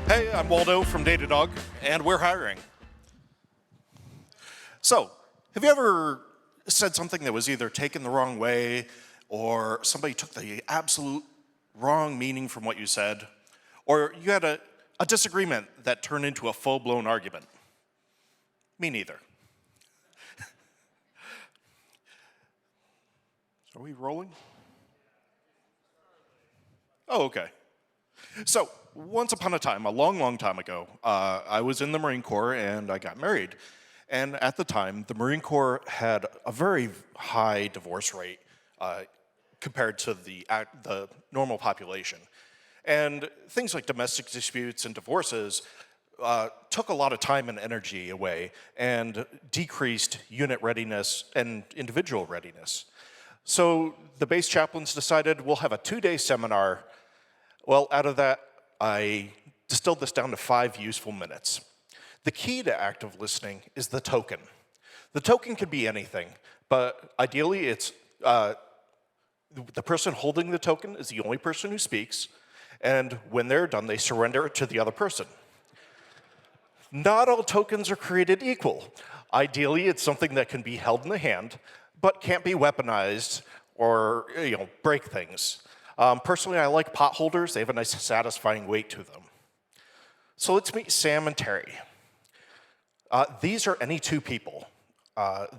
Hey, I'm Waldo from Datadog, and we're hiring. So, have you ever said something that was either taken the wrong way, or somebody took the absolute wrong meaning from what you said, or you had a disagreement that turned into a full-blown argument? Me neither. Are we rolling? Oh, okay. So, once upon a time, a long, long time ago, I was in the Marine Corps and I got married. And at the time, the Marine Corps had a very high divorce rate compared to the normal population. And things like domestic disputes and divorces took a lot of time and energy away and decreased unit readiness and individual readiness. So the base chaplains decided we'll have a 2-day seminar. Well, out of that, I distilled this down to 5 useful minutes. The key to active listening is the token. The token could be anything, but ideally it's the person holding the token is the only person who speaks, and when they're done, they surrender it to the other person. Not all tokens are created equal. Ideally, it's something that can be held in the hand, but can't be weaponized or break things. Personally, I like pot holders. They have a nice, satisfying weight to them. So let's meet Sam and Terry. These are any two people.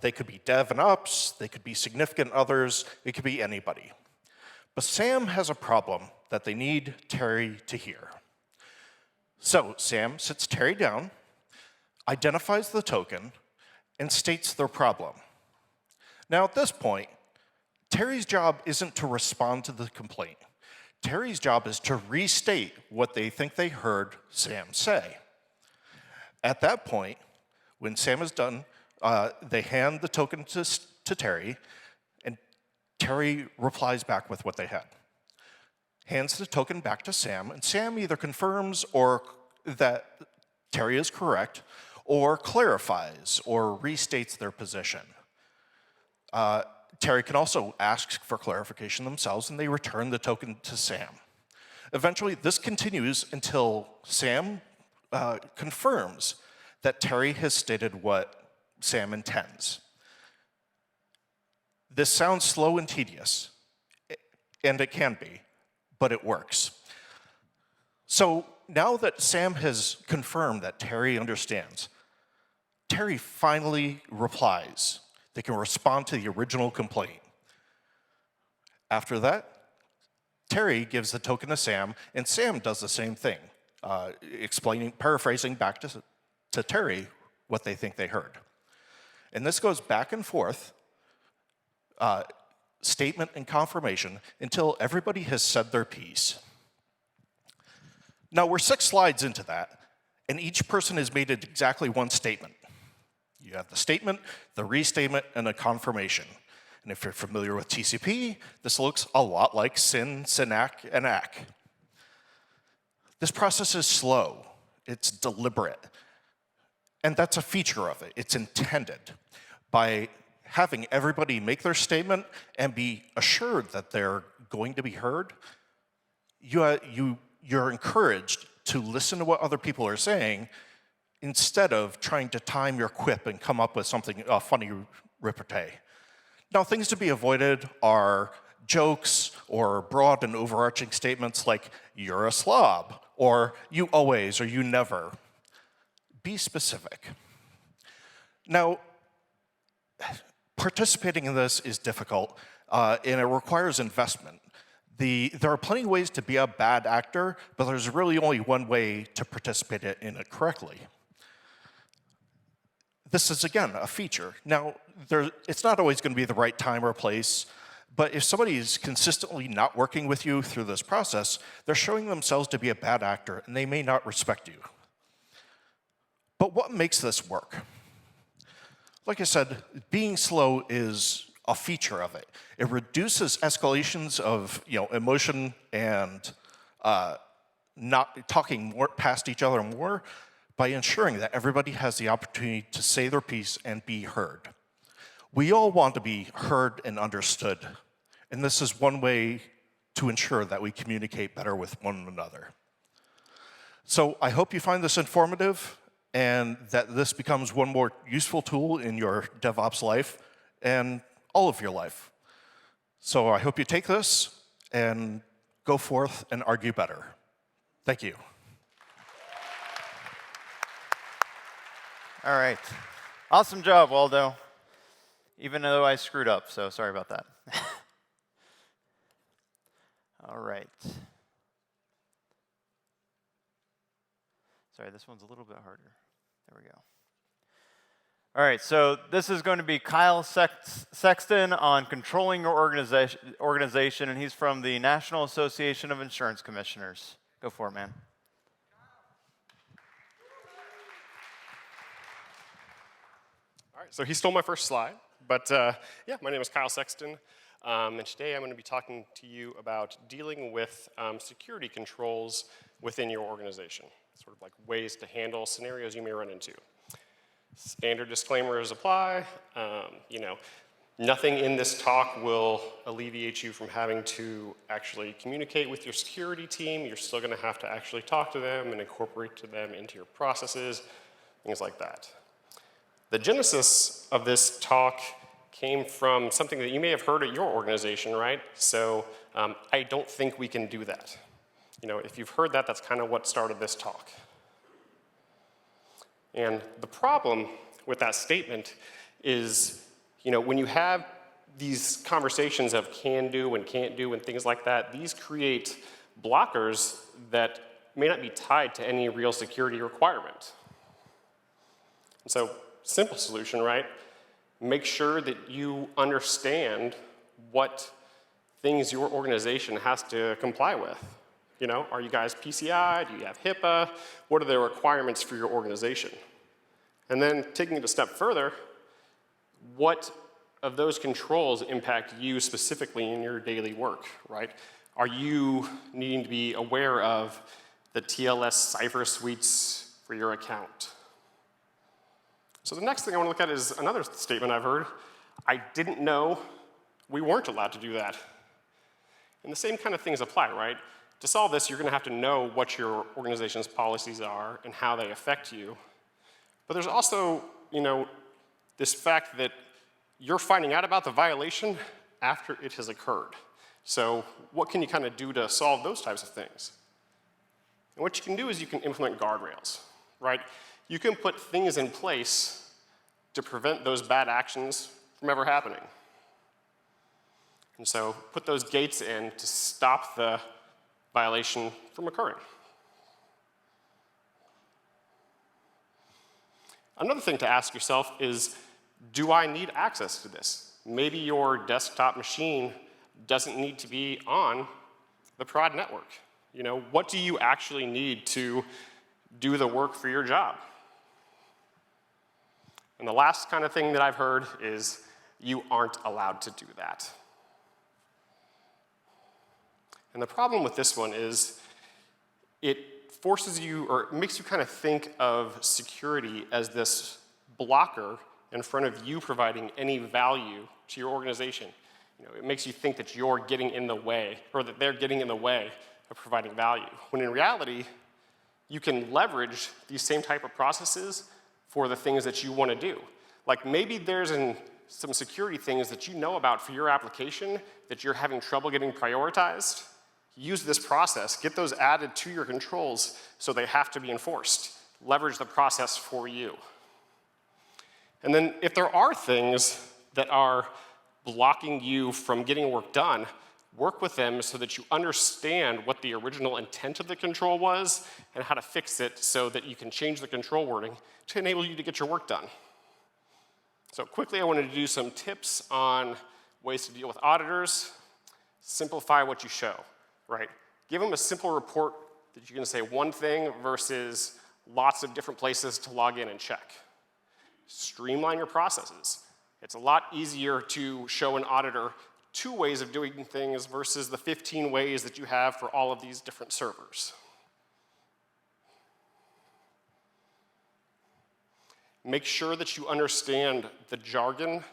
They could be dev and ops. They could be significant others. It could be anybody. But Sam has a problem that they need Terry to hear. So Sam sits Terry down, identifies the token, and states their problem. Now, at this point, Terry's job isn't to respond to the complaint. Terry's job is to restate what they think they heard Sam say. At that point, when Sam is done, they hand the token to Terry, and Terry replies back with what they had. Hands the token back to Sam, and Sam either confirms or that Terry is correct, or clarifies or restates their position. Terry can also ask for clarification themselves, and they return the token to Sam. Eventually, this continues until Sam confirms that Terry has stated what Sam intends. This sounds slow and tedious, and it can be, but it works. So now that Sam has confirmed that Terry understands, Terry finally replies. They can respond to the original complaint. After that, Terry gives the token to Sam, and Sam does the same thing, paraphrasing back to Terry what they think they heard. And this goes back and forth, statement and confirmation, until everybody has said their piece. Now, we're 6 slides into that, and each person has made it exactly one statement. You have the statement, the restatement, and a confirmation. And if you're familiar with TCP, this looks a lot like SYN, SYNAC, and ACK. This process is slow. It's deliberate. And that's a feature of it. It's intended. By having everybody make their statement and be assured that they're going to be heard, you're encouraged to listen to what other people are saying instead of trying to time your quip and come up with something, a funny repartee. Now, things to be avoided are jokes or broad and overarching statements like, you're a slob, or you always, or you never. Be specific. Now, participating in this is difficult, and it requires investment. There are plenty of ways to be a bad actor, but there's really only one way to participate in it correctly. This is, again, a feature. Now, it's not always going to be the right time or place, but if somebody is consistently not working with you through this process, they're showing themselves to be a bad actor, and they may not respect you. But what makes this work? Like I said, being slow is a feature of it. It reduces escalations of emotion and not talking more past each other more by ensuring that everybody has the opportunity to say their piece and be heard. We all want to be heard and understood, and this is one way to ensure that we communicate better with one another. So I hope you find this informative and that this becomes one more useful tool in your DevOps life and all of your life. So I hope you take this and go forth and argue better. Thank you. All right. Awesome job, Waldo. Even though I screwed up, so sorry about that. All right. Sorry, this one's a little bit harder. There we go. All right, so this is going to be Kyle Sexton on controlling your organization, and he's from the National Association of Insurance Commissioners. Go for it, man. All right, so he stole my first slide, but yeah, my name is Kyle Sexton, and today I'm going to be talking to you about dealing with security controls within your organization, sort of like ways to handle scenarios you may run into. Standard disclaimers apply. You know, nothing in this talk will alleviate you from having to actually communicate with your security team. You're still going to have to actually talk to them and incorporate them into your processes, things like that. The genesis of this talk came from something that you may have heard at your organization, right? So I don't think we can do that. You know, if you've heard that, that's kind of what started this talk. And the problem with that statement is, you know, when you have these conversations of can do and can't do and things like that, these create blockers that may not be tied to any real security requirement. And so, simple solution, right? Make sure that you understand what things your organization has to comply with. You know, are you guys PCI? Do you have HIPAA? What are the requirements for your organization? And then taking it a step further, what of those controls impact you specifically in your daily work, right? Are you needing to be aware of the TLS cipher suites for your account? So the next thing I want to look at is another statement I've heard. I didn't know we weren't allowed to do that. And the same kind of things apply, right? To solve this, you're going to have to know what your organization's policies are and how they affect you. But there's also, you know, this fact that you're finding out about the violation after it has occurred. So what can you kind of do to solve those types of things? And what you can do is you can implement guardrails, right? You can put things in place to prevent those bad actions from ever happening. And so put those gates in to stop the violation from occurring. Another thing to ask yourself is, do I need access to this? Maybe your desktop machine doesn't need to be on the prod network. You know, what do you actually need to do the work for your job? And the last kind of thing that I've heard is you aren't allowed to do that. And the problem with this one is it forces you, or it makes you kind of think of security as this blocker in front of you providing any value to your organization. You know, it makes you think that you're getting in the way, or that they're getting in the way of providing value. When in reality, you can leverage these same type of processes for the things that you want to do. Like maybe there's some security things that you know about for your application that you're having trouble getting prioritized. Use this process, get those added to your controls so they have to be enforced. Leverage the process for you. And then if there are things that are blocking you from getting work done, work with them so that you understand what the original intent of the control was and how to fix it so that you can change the control wording to enable you to get your work done. So quickly, I wanted to do some tips on ways to deal with auditors. Simplify what you show. Right? Give them a simple report that you can say one thing versus lots of different places to log in and check. Streamline your processes. It's a lot easier to show an auditor 2 ways of doing things versus the 15 ways that you have for all of these different servers. Make sure that you understand the jargon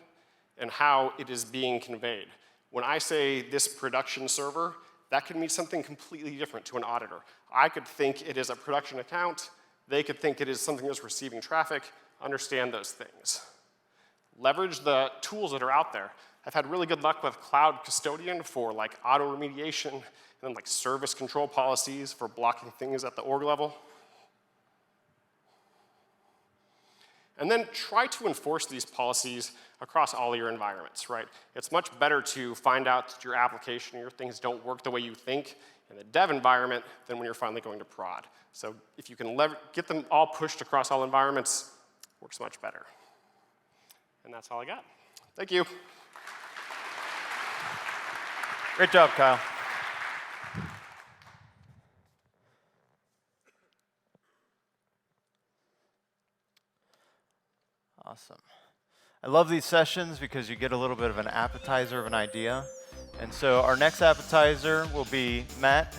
and how it is being conveyed. When I say this production server, that could mean something completely different to an auditor. I could think it is a production account. They could think it is something that's receiving traffic. Understand those things. Leverage the tools that are out there. I've had really good luck with Cloud Custodian for like auto remediation, and then like service control policies for blocking things at the org level. And then try to enforce these policies across all your environments, right? It's much better to find out that your application or your things don't work the way you think in the dev environment than when you're finally going to prod. So if you can get them all pushed across all environments, it works much better. And that's all I got. Thank you. Great job, Kyle. Awesome. I love these sessions because you get a little bit of an appetizer of an idea. And so our next appetizer will be Matt,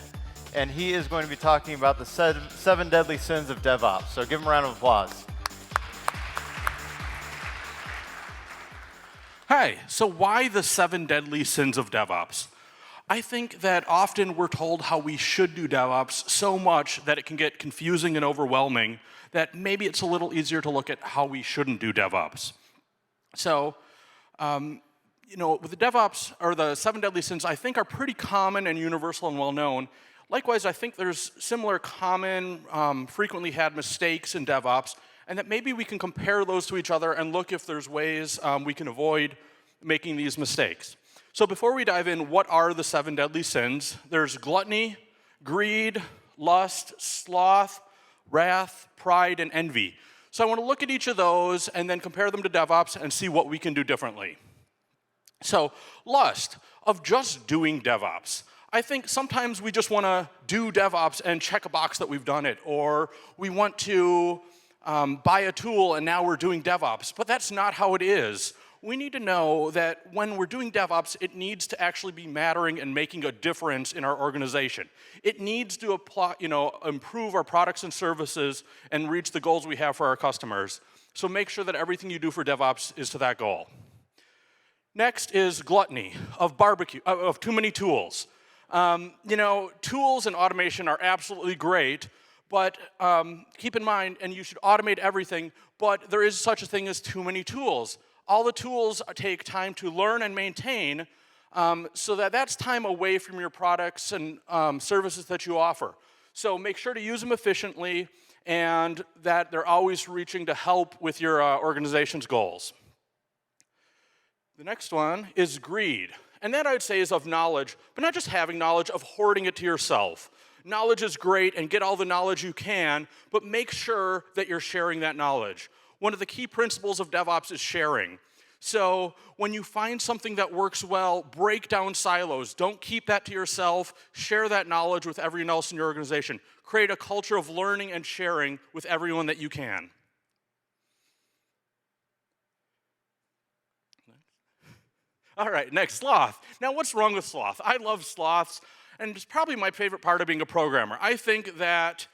and he is going to be talking about the 7 deadly sins of DevOps. So give him a round of applause. Hi, so why the 7 deadly sins of DevOps? I think that often we're told how we should do DevOps so much that it can get confusing and overwhelming that maybe it's a little easier to look at how we shouldn't do DevOps. So, with the DevOps, or the 7 deadly sins, I think are pretty common and universal and well-known. Likewise, I think there's similar common, frequently had mistakes in DevOps, and that maybe we can compare those to each other and look if there's ways we can avoid making these mistakes. So before we dive in, what are the 7 deadly sins? There's gluttony, greed, lust, sloth, wrath, pride, and envy. So I want to look at each of those and then compare them to DevOps and see what we can do differently. So lust, of just doing DevOps. I think sometimes we just want to do DevOps and check a box that we've done it, or we want to buy a tool and now we're doing DevOps, but that's not how it is. We need to know that when we're doing DevOps, it needs to actually be mattering and making a difference in our organization. It needs to apply, improve our products and services and reach the goals we have for our customers. So make sure that everything you do for DevOps is to that goal. Next is gluttony, of too many tools. Tools and automation are absolutely great, but keep in mind, and you should automate everything, but there is such a thing as too many tools. All the tools take time to learn and maintain, so that's time away from your products and services that you offer. So make sure to use them efficiently and that they're always reaching to help with your organization's goals. The next one is greed. And that I would say is of knowledge, but not just having knowledge, of hoarding it to yourself. Knowledge is great and get all the knowledge you can, but make sure that you're sharing that knowledge. One of the key principles of DevOps is sharing. So when you find something that works well, break down silos. Don't keep that to yourself. Share that knowledge with everyone else in your organization. Create a culture of learning and sharing with everyone that you can. All right, next, sloth. Now, what's wrong with sloth? I love sloths, and it's probably my favorite part of being a programmer. I think that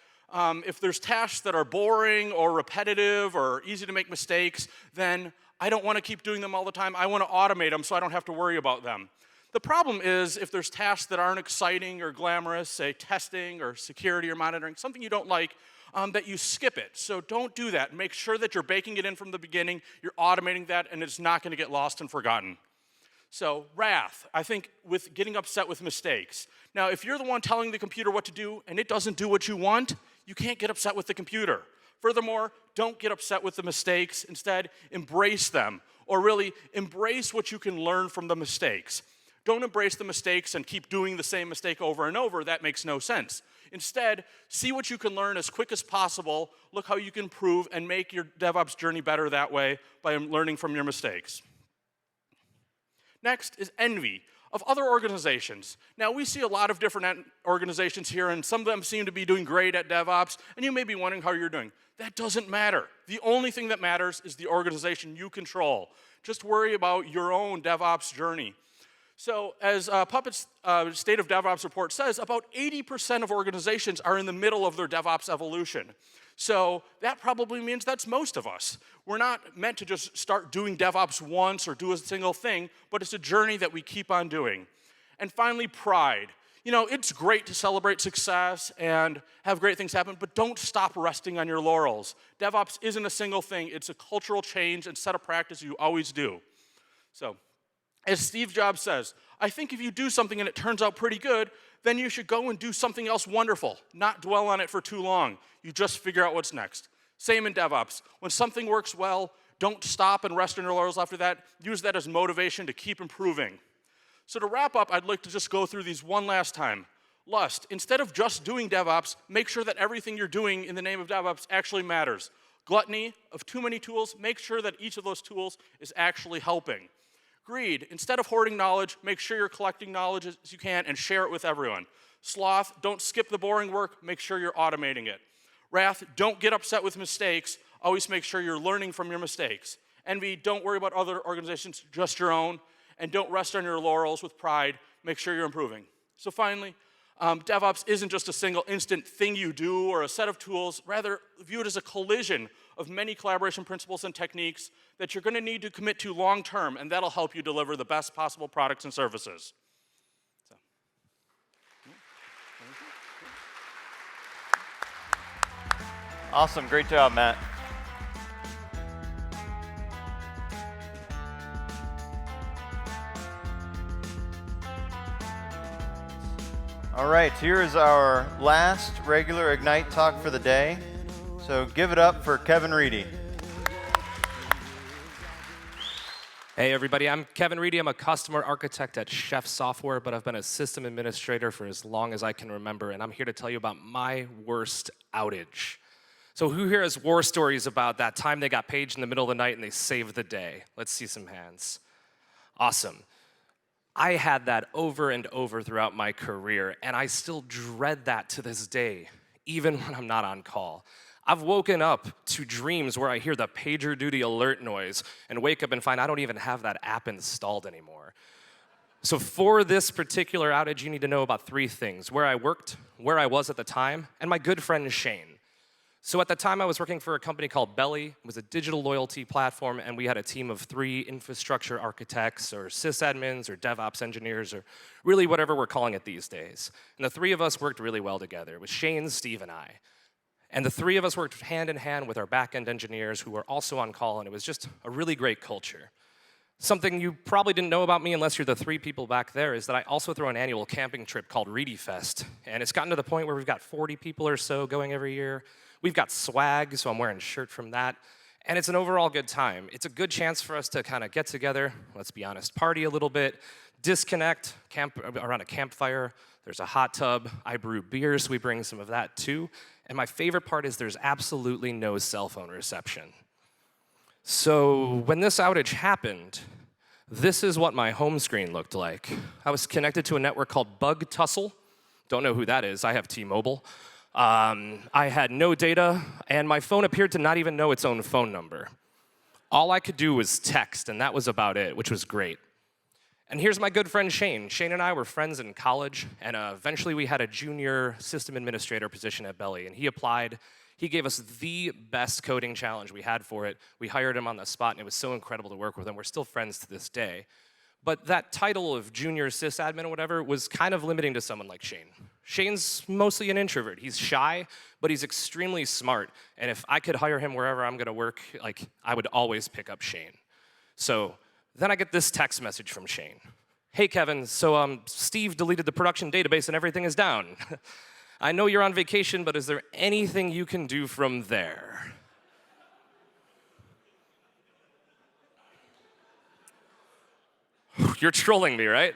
if there's tasks that are boring or repetitive or easy to make mistakes, then I don't want to keep doing them all the time. I want to automate them so I don't have to worry about them. The problem is if there's tasks that aren't exciting or glamorous, say testing or security or monitoring, something you don't like, that you skip it. So don't do that. Make sure that you're baking it in from the beginning, you're automating that, and it's not going to get lost and forgotten. So wrath, I think, with getting upset with mistakes. Now, if you're the one telling the computer what to do and it doesn't do what you want, you can't get upset with the computer. Furthermore, don't get upset with the mistakes. Instead, embrace them, or really embrace what you can learn from the mistakes. Don't embrace the mistakes and keep doing the same mistake over and over. That makes no sense. Instead, see what you can learn as quick as possible, look how you can improve, and make your DevOps journey better that way by learning from your mistakes. Next is envy of other organizations. Now, we see a lot of different organizations here, and some of them seem to be doing great at DevOps, and you may be wondering how you're doing. That doesn't matter. The only thing that matters is the organization you control. Just worry about your own DevOps journey. So as Puppet's State of DevOps report says, about 80% of organizations are in the middle of their DevOps evolution. So that probably means that's most of us. We're not meant to just start doing DevOps once or do a single thing, but it's a journey that we keep on doing. And finally, pride. You know, it's great to celebrate success and have great things happen, but don't stop resting on your laurels. DevOps isn't a single thing. It's a cultural change and set of practice you always do. So, as Steve Jobs says, I think if you do something and it turns out pretty good, then you should go and do something else wonderful, not dwell on it for too long. You just figure out what's next. Same in DevOps. When something works well, don't stop and rest on your laurels after that. Use that as motivation to keep improving. So to wrap up, I'd like to just go through these one last time. Lust, instead of just doing DevOps, make sure that everything you're doing in the name of DevOps actually matters. Gluttony of too many tools, make sure that each of those tools is actually helping. Greed, instead of hoarding knowledge, make sure you're collecting knowledge as you can and share it with everyone. Sloth, don't skip the boring work, make sure you're automating it. Wrath, don't get upset with mistakes, always make sure you're learning from your mistakes. Envy, don't worry about other organizations, just your own. And don't rest on your laurels with pride. Make sure you're improving. So finally, DevOps isn't just a single instant thing you do or a set of tools. Rather, view it as a collision of many collaboration principles and techniques that you're going to need to commit to long term, and that'll help you deliver the best possible products and services. So. Awesome. Great job, Matt. All right, here is our last regular Ignite talk for the day. So give it up for Kevin Reedy. Hey everybody, I'm Kevin Reedy. I'm a customer architect at Chef Software, but I've been a system administrator for as long as I can remember, and I'm here to tell you about my worst outage. So who here has war stories about that time they got paged in the middle of the night and they saved the day? Let's see some hands. Awesome. I had that over and over throughout my career, and I still dread that to this day, even when I'm not on call. I've woken up to dreams where I hear the PagerDuty alert noise and wake up and find I don't even have that app installed anymore. So for this particular outage, you need to know about 3 things: where I worked, where I was at the time, and my good friend Shane. So at the time, I was working for a company called Belly. It was a digital loyalty platform, and we had a team of 3 infrastructure architects or sysadmins or DevOps engineers or really whatever we're calling it these days. And the 3 of us worked really well together. It was Shane, Steve, and I. And the 3 of us worked hand in hand with our back-end engineers who were also on call, and it was just a really great culture. Something you probably didn't know about me unless you're the 3 people back there is that I also throw an annual camping trip called Reedy Fest. And it's gotten to the point where we've got 40 people or so going every year. We've got swag, so I'm wearing a shirt from that. And it's an overall good time. It's a good chance for us to kind of get together, let's be honest, party a little bit, disconnect, camp around a campfire. There's a hot tub. I brew beer, so we bring some of that too. And my favorite part is there's absolutely no cell phone reception. So when this outage happened, this is what my home screen looked like. I was connected to a network called Bug Tussle. Don't know who that is. I have T-Mobile. I had no data, and my phone appeared to not even know its own phone number. All I could do was text, and that was about it, which was great. And here's my good friend Shane. Shane and I were friends in college, and eventually we had a junior system administrator position at Belly, and he applied. He gave us the best coding challenge we had for it. We hired him on the spot, and it was so incredible to work with him. We're still friends to this day. But that title of junior sysadmin or whatever was kind of limiting to someone like Shane. Shane's mostly an introvert. He's shy, but he's extremely smart. And if I could hire him wherever I'm gonna work, I would always pick up Shane. So then I get this text message from Shane. Hey, Kevin, so Steve deleted the production database and everything is down. I know you're on vacation, but is there anything you can do from there? You're trolling me, right?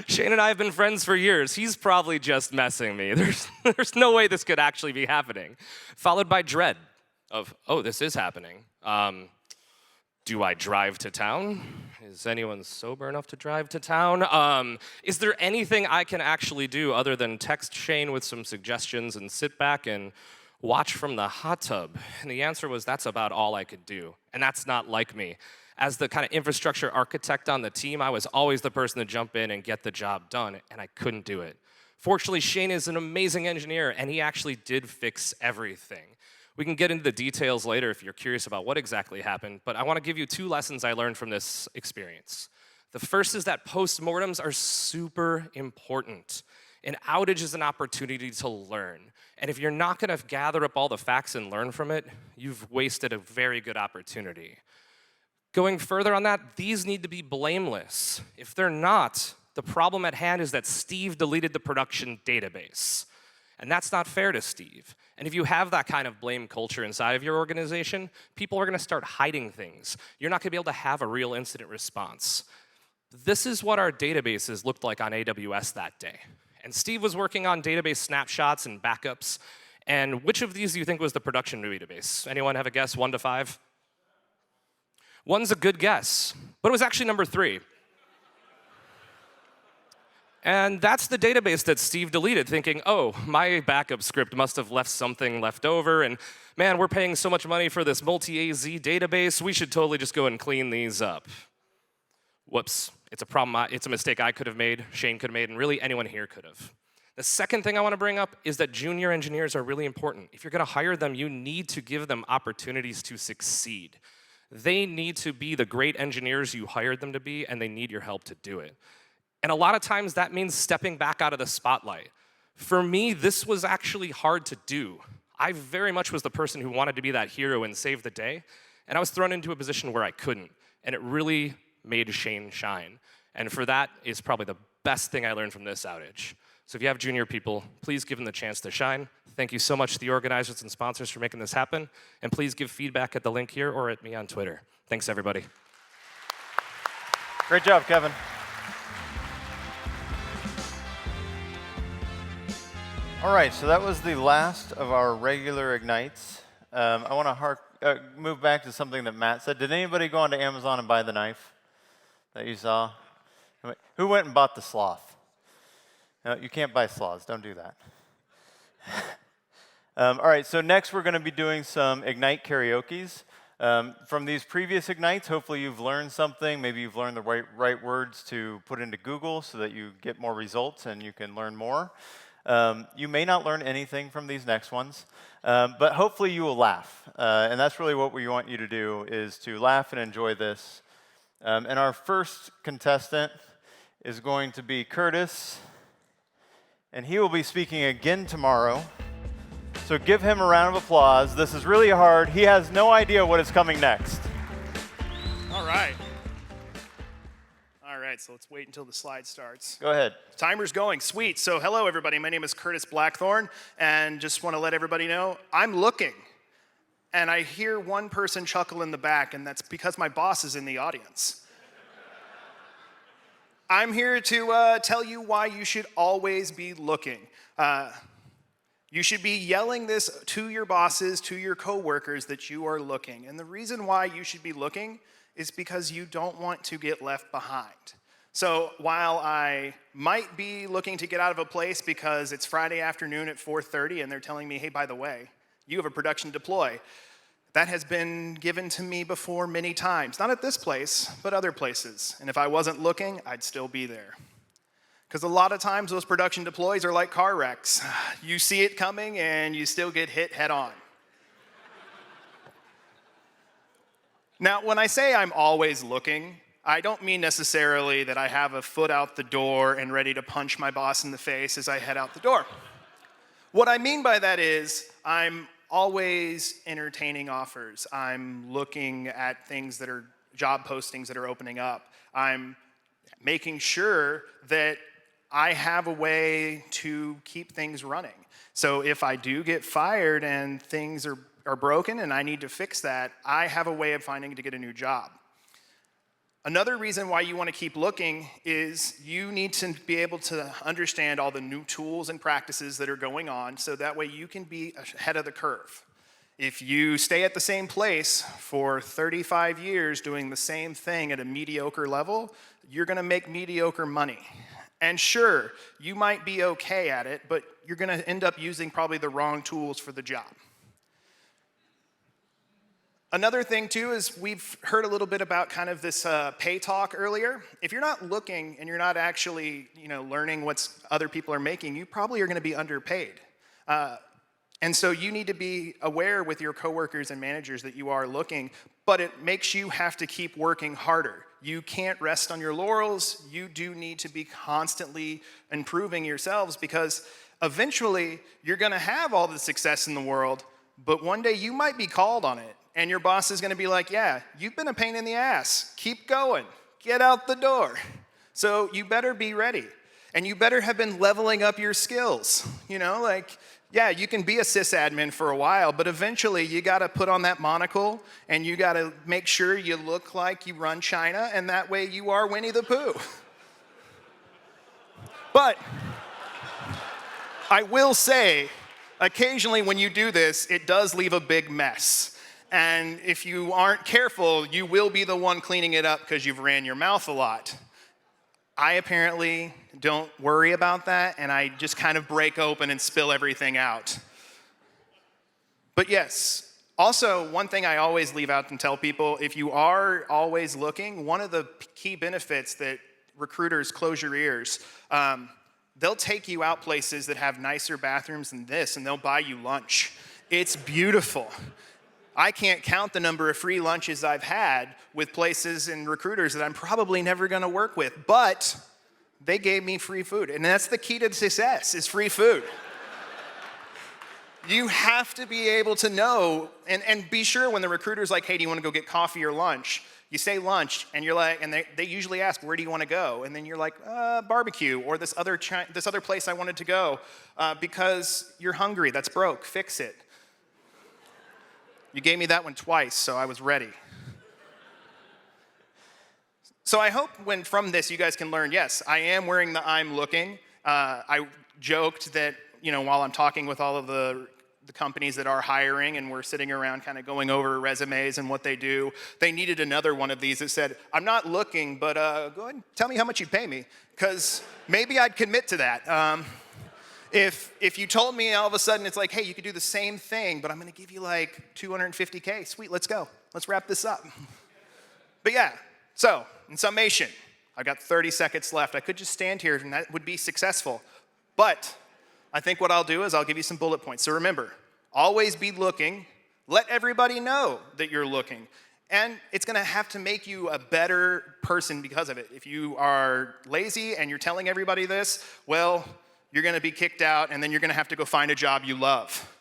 Shane and I have been friends for years. He's probably just messing me. There's no way this could actually be happening. Followed by dread of, oh, this is happening. Do I drive to town? Is anyone sober enough to drive to town? Is there anything I can actually do other than text Shane with some suggestions and sit back and watch from the hot tub? And the answer was, that's about all I could do. And that's not like me. As the kind of infrastructure architect on the team, I was always the person to jump in and get the job done, and I couldn't do it. Fortunately, Shane is an amazing engineer, and he actually did fix everything. We can get into the details later if you're curious about what exactly happened, but I want to give you 2 lessons I learned from this experience. The first is that postmortems are super important. An outage is an opportunity to learn. And if you're not going to gather up all the facts and learn from it, you've wasted a very good opportunity. Going further on that, these need to be blameless. If they're not, the problem at hand is that Steve deleted the production database. And that's not fair to Steve. And if you have that kind of blame culture inside of your organization, people are going to start hiding things. You're not going to be able to have a real incident response. This is what our databases looked like on AWS that day. And Steve was working on database snapshots and backups. And which of these do you think was the production database? Anyone have a guess, 1 to 5? 1's a good guess, but it was actually number 3. And that's the database that Steve deleted, thinking, oh, my backup script must have left something left over, and man, we're paying so much money for this multi-AZ database, we should totally just go and clean these up. Whoops, it's a problem, it's a mistake I could have made, Shane could have made, and really anyone here could have. The second thing I want to bring up is that junior engineers are really important. If you're going to hire them, you need to give them opportunities to succeed. They need to be the great engineers you hired them to be, and they need your help to do it. And a lot of times that means stepping back out of the spotlight. For me, this was actually hard to do. I very much was the person who wanted to be that hero and save the day, and I was thrown into a position where I couldn't, and it really made Shane shine. And for that is probably the best thing I learned from this outage. So if you have junior people, please give them the chance to shine. Thank you so much to the organizers and sponsors for making this happen, and please give feedback at the link here or at me on Twitter. Thanks, everybody. Great job, Kevin. All right, so that was the last of our regular Ignites. I want to move back to something that Matt said. Did anybody go onto Amazon and buy the knife that you saw? Who went and bought the sloth? No, you can't buy sloths. Don't do that. All right, so next we're going to be doing some Ignite karaokes. From these previous Ignites, hopefully you've learned something. Maybe you've learned the right words to put into Google so that you get more results and you can learn more. You may not learn anything from these next ones, but hopefully you will laugh. And that's really what we want you to do, is to laugh and enjoy this. And our first contestant is going to be Curtis, and he will be speaking again tomorrow. So give him a round of applause. This is really hard. He has no idea what is coming next. All right. All right, so let's wait until the slide starts. Go ahead. Timer's going. Sweet. So hello, everybody. My name is Curtis Blackthorn, and just want to let everybody know I'm looking. And I hear one person chuckle in the back, and that's because my boss is in the audience. I'm here to tell you why you should always be looking. You should be yelling this to your bosses, to your coworkers, that you are looking. And the reason why you should be looking is because you don't want to get left behind. So while I might be looking to get out of a place because it's Friday afternoon at 4:30 and they're telling me, hey, by the way, you have a production deploy, that has been given to me before many times. Not at this place, but other places. And if I wasn't looking, I'd still be there. Because a lot of times those production deploys are like car wrecks. You see it coming and you still get hit head on. Now, when I say I'm always looking, I don't mean necessarily that I have a foot out the door and ready to punch my boss in the face as I head out the door. What I mean by that is I'm always entertaining offers. I'm looking at things that are job postings that are opening up. I'm making sure that I have a way to keep things running. So if I do get fired and things are broken and I need to fix that, I have a way of finding to get a new job. Another reason why you want to keep looking is you need to be able to understand all the new tools and practices that are going on so that way you can be ahead of the curve. If you stay at the same place for 35 years doing the same thing at a mediocre level, you're going to make mediocre money. And sure, you might be okay at it, but you're going to end up using probably the wrong tools for the job. Another thing too is we've heard a little bit about kind of this pay talk earlier. If you're not looking and you're not actually learning what other people are making, you probably are going to be underpaid. And so you need to be aware with your coworkers and managers that you are looking, but it makes you have to keep working harder. you can't rest on your laurels. You do need to be constantly improving yourselves, because eventually you're going to have all the success in the world, but one day you might be called on it. And your boss is going to be like, yeah, you've been a pain in the ass. Keep going. Get out the door. So you better be ready. And you better have been leveling up your skills. You know, like, yeah, you can be a sysadmin for a while, but eventually you got to put on that monocle and you got to make sure you look like you run China, and that way you are Winnie the Pooh. But I will say, occasionally when you do this, it does leave a big mess. And if you aren't careful, you will be the one cleaning it up because you've ran your mouth a lot. I apparently don't worry about that, and I just kind of break open and spill everything out. But yes, also one thing I always leave out and tell people, if you are always looking, one of the key benefits that recruiters, close your ears, they'll take you out places that have nicer bathrooms than this, and they'll buy you lunch. It's beautiful. I can't count the number of free lunches I've had with places and recruiters that I'm probably never going to work with, but they gave me free food. And that's the key to success, is free food. You have to be able to know, and be sure when the recruiter's like, hey, do you want to go get coffee or lunch? You say lunch, and you're like, and they usually ask, where do you want to go? And then you're like, barbecue, or this other place I wanted to go, because you're hungry. That's broke. Fix it. You gave me that one twice, so I was ready. So I hope from this you guys can learn, yes, I am wearing the I'm looking. I joked that, while I'm talking with all of the companies that are hiring and we're sitting around kind of going over resumes and what they do, they needed another one of these that said, I'm not looking, but go ahead and tell me how much you'd pay me, because maybe I'd commit to that. If you told me all of a sudden it's like, hey, you could do the same thing, but I'm going to give you like $250K. Sweet, let's go. Let's wrap this up. But yeah, so in summation, I've got 30 seconds left. I could just stand here and that would be successful. But I think what I'll do is I'll give you some bullet points. So remember, always be looking. Let everybody know that you're looking. And it's going to have to make you a better person because of it. If you are lazy and you're telling everybody this, well, you're going to be kicked out, and then you're going to have to go find a job you love.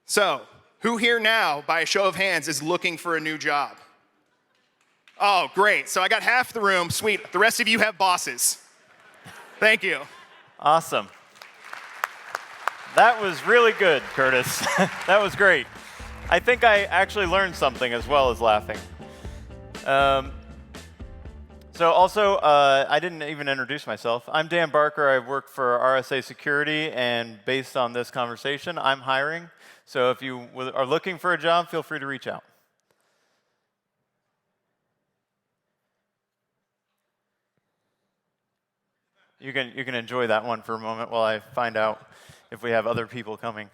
So, who here now, by a show of hands, is looking for a new job? Oh, great. So I got half the room. Sweet. The rest of you have bosses. Thank you. Awesome. That was really good, Curtis. That was great. I think I actually learned something as well as laughing. So also, I didn't even introduce myself. I'm Dan Barker. I work for RSA Security, and based on this conversation, I'm hiring. So if you are looking for a job, feel free to reach out. You can enjoy that one for a moment while I find out if we have other people coming.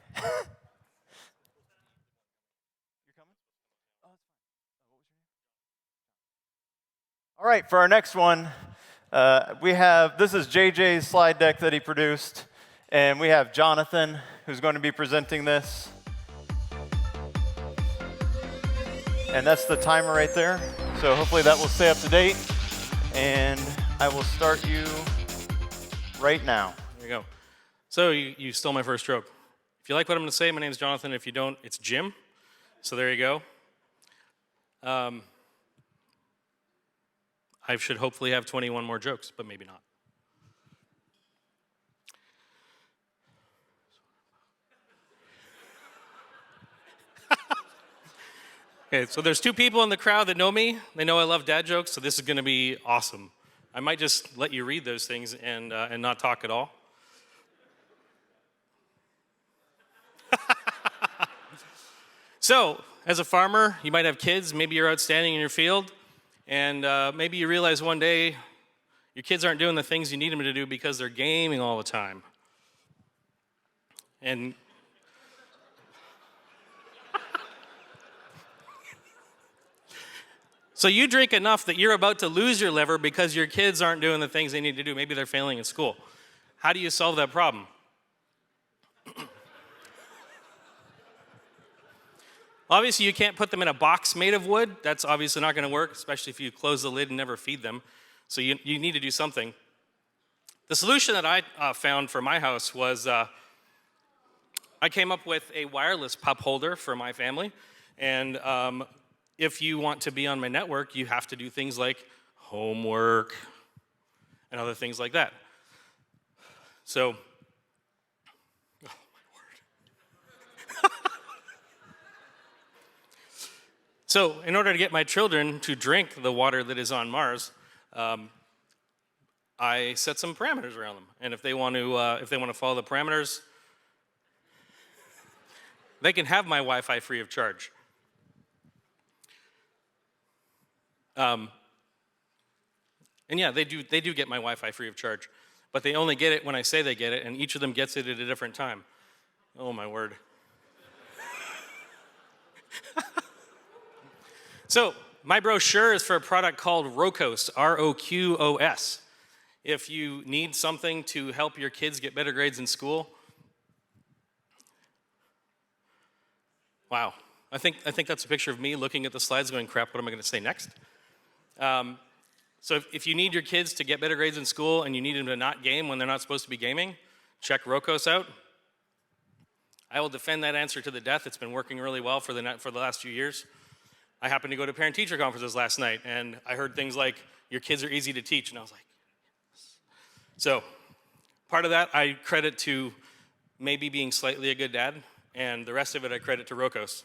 All right, for our next one, this is JJ's slide deck that he produced, and we have Jonathan, who's going to be presenting this. And that's the timer right there. So hopefully that will stay up to date, and I will start you right now. There you go. So you stole my first joke. If you like what I'm going to say, my name's Jonathan. If you don't, it's Jim. So there you go. I should hopefully have 21 more jokes, but maybe not. Okay, so there's two people in the crowd that know me. They know I love dad jokes, so this is going to be awesome. I might just let you read those things and not talk at all. So, as a farmer, you might have kids. Maybe you're outstanding in your field. And maybe you realize one day your kids aren't doing the things you need them to do because they're gaming all the time. And so you drink enough that you're about to lose your liver because your kids aren't doing the things they need to do. Maybe they're failing in school. How do you solve that problem? Obviously, you can't put them in a box made of wood. That's obviously not going to work, especially if you close the lid and never feed them. So you need to do something. The solution that I found for my house was I came up with a wireless pup holder for my family. And if you want to be on my network, you have to do things like homework and other things like that. So, oh my word. So, in order to get my children to drink the water that is on Mars, I set some parameters around them. And if they want to follow the parameters, they can have my Wi-Fi free of charge. And yeah, they do get my Wi-Fi free of charge, but they only get it when I say they get it, and each of them gets it at a different time. Oh my word. So my brochure is for a product called Roqos, R-O-Q-O-S. If you need something to help your kids get better grades in school, wow. I think that's a picture of me looking at the slides going, crap, what am I going to say next? So if you need your kids to get better grades in school and you need them to not game when they're not supposed to be gaming, check Roqos out. I will defend that answer to the death. It's been working really well for the last few years. I happened to go to parent-teacher conferences last night, and I heard things like, your kids are easy to teach, and I was like, yes. So part of that I credit to maybe being slightly a good dad, and the rest of it I credit to Roqos.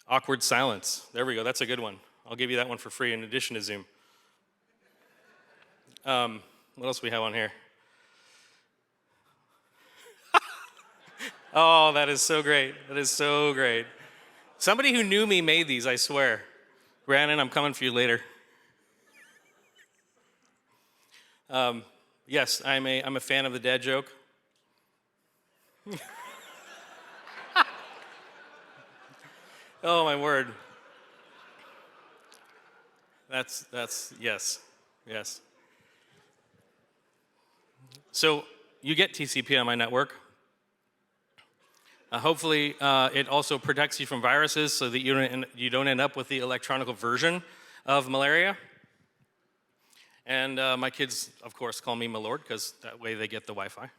Awkward silence. There we go. That's a good one. I'll give you that one for free in addition to Zoom. What else do we have on here? Oh, that is so great. That is so great. Somebody who knew me made these, I swear. Brandon, I'm coming for you later. Yes, I'm a fan of the dad joke. Oh, my word. That's yes. So you get TCP on my network. Hopefully, it also protects you from viruses so that you don't end up with the electronic version of malaria. And my kids, of course, call me my lord because that way they get the Wi-Fi.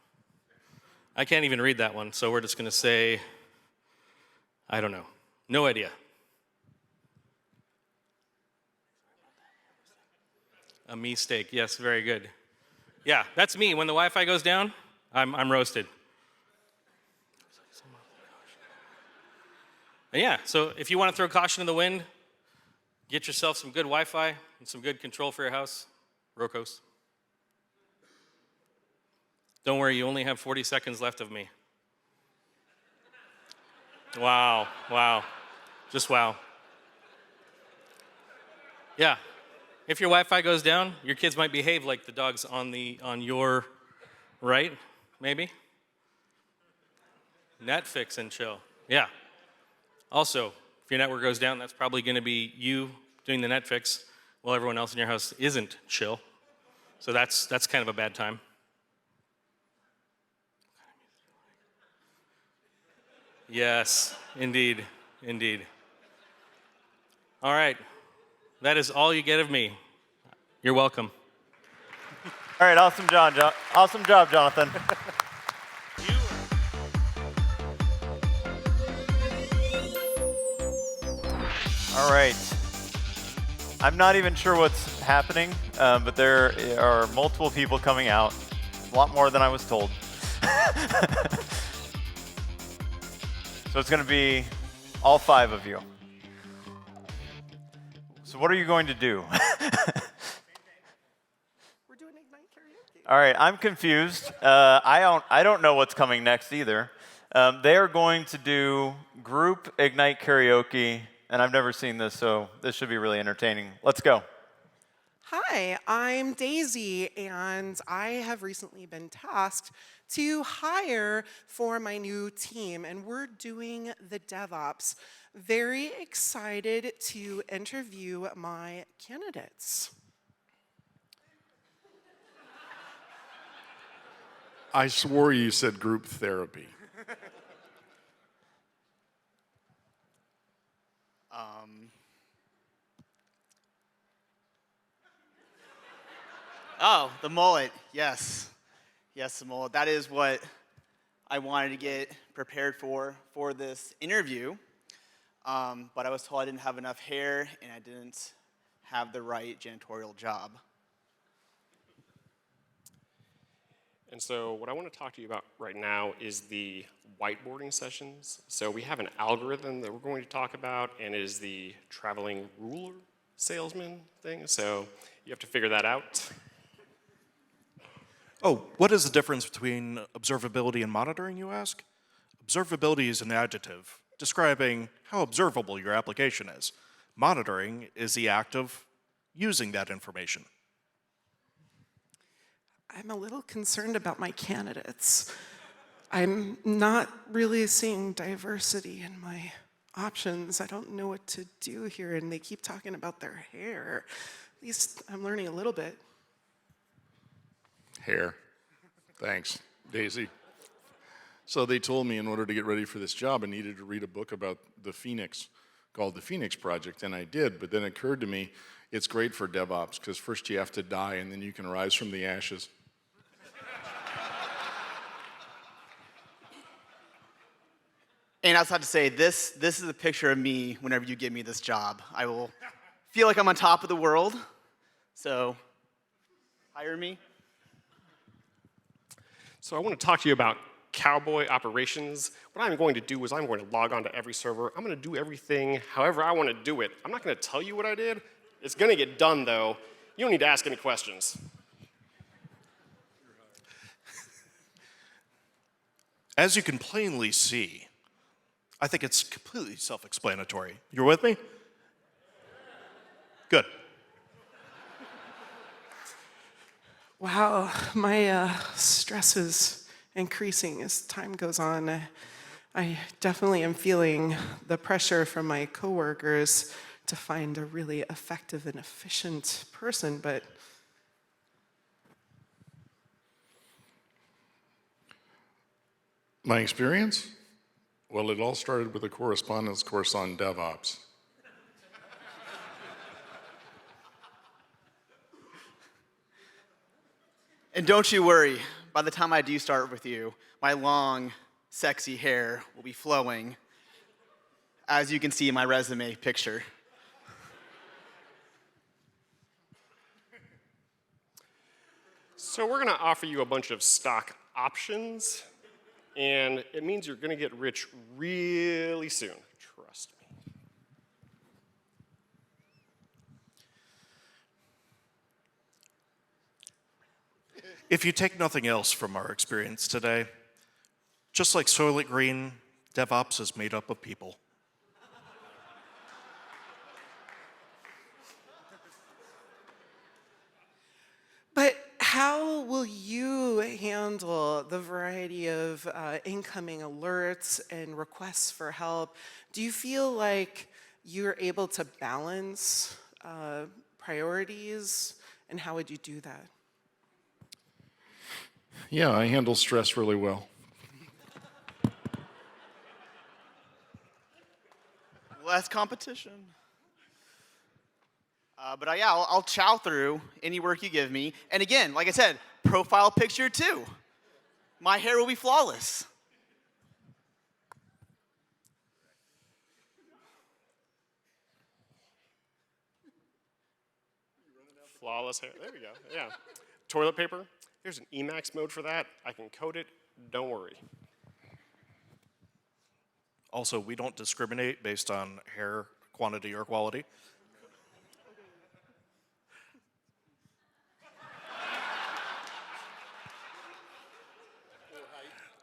I can't even read that one, so we're just going to say, I don't know. No idea. A mistake. Yes, very good. Yeah, that's me. When the Wi-Fi goes down, I'm roasted. And yeah, so if you want to throw caution in the wind, get yourself some good Wi-Fi and some good control for your house. Roqos. Don't worry, you only have 40 seconds left of me. Wow. Just wow. Yeah. If your Wi-Fi goes down, your kids might behave like the dogs on your right, maybe. Netflix and chill. Yeah. Also, if your network goes down, that's probably going to be you doing the Netflix while everyone else in your house isn't chill. So that's kind of a bad time. Yes, indeed. All right. That is all you get of me. You're welcome. All right, awesome job, Jonathan. All right. I'm not even sure what's happening, but there are multiple people coming out. A lot more than I was told. So it's going to be all 5 of you. So what are you going to do? We're doing Ignite karaoke. All right, I'm confused. I don't know what's coming next either. They are going to do group Ignite karaoke, and I've never seen this, so this should be really entertaining. Let's go. Hi, I'm Daisy, and I have recently been tasked to hire for my new team, and we're doing the DevOps. Very excited to interview my candidates. I swore you said group therapy. Oh, the mullet. Yes. Yes, the mullet. That is what I wanted to get prepared for this interview. But I was told I didn't have enough hair and I didn't have the right janitorial job. And so what I want to talk to you about right now is the whiteboarding sessions. So we have an algorithm that we're going to talk about, and it is the traveling ruler salesman thing. So you have to figure that out. Oh, what is the difference between observability and monitoring, you ask? Observability is an adjective describing how observable your application is. Monitoring is the act of using that information. I'm a little concerned about my candidates. I'm not really seeing diversity in my options. I don't know what to do here, and they keep talking about their hair. At least I'm learning a little bit. Hair. Thanks, Daisy. So they told me in order to get ready for this job, I needed to read a book about the Phoenix, called The Phoenix Project, and I did, but then it occurred to me, it's great for DevOps, because first you have to die, and then you can rise from the ashes. And I also have to say, this is a picture of me whenever you give me this job. I will feel like I'm on top of the world, so hire me. So I want to talk to you about cowboy operations. What I'm going to do is I'm going to log on to every server. I'm going to do everything however I want to do it. I'm not going to tell you what I did. It's going to get done, though. You don't need to ask any questions. As you can plainly see, I think it's completely self-explanatory. You're with me? Good. Wow, my stress is increasing as time goes on. I definitely am feeling the pressure from my coworkers to find a really effective and efficient person, but My experience? Well, it all started with a correspondence course on DevOps. And don't you worry, by the time I do start with you, my long, sexy hair will be flowing, as you can see in my resume picture. So we're going to offer you a bunch of stock options, and it means you're going to get rich really soon. Trust me. If you take nothing else from our experience today, just like Soylent Green, DevOps is made up of people. But how will you handle the variety of incoming alerts and requests for help? Do you feel like you're able to balance priorities, and how would you do that? Yeah, I handle stress really well. Less competition. But yeah, I'll chow through any work you give me. And again, like I said, profile picture too. My hair will be flawless. Flawless hair. There we go. Yeah. Toilet paper. There's an Emacs mode for that. I can code it. Don't worry. Also, we don't discriminate based on hair quantity or quality.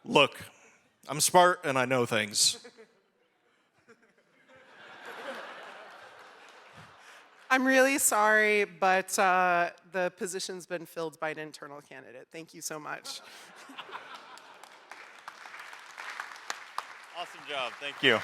Look, I'm smart and I know things. I'm really sorry, but the position's been filled by an internal candidate. Thank you so much. Awesome job. Thank you.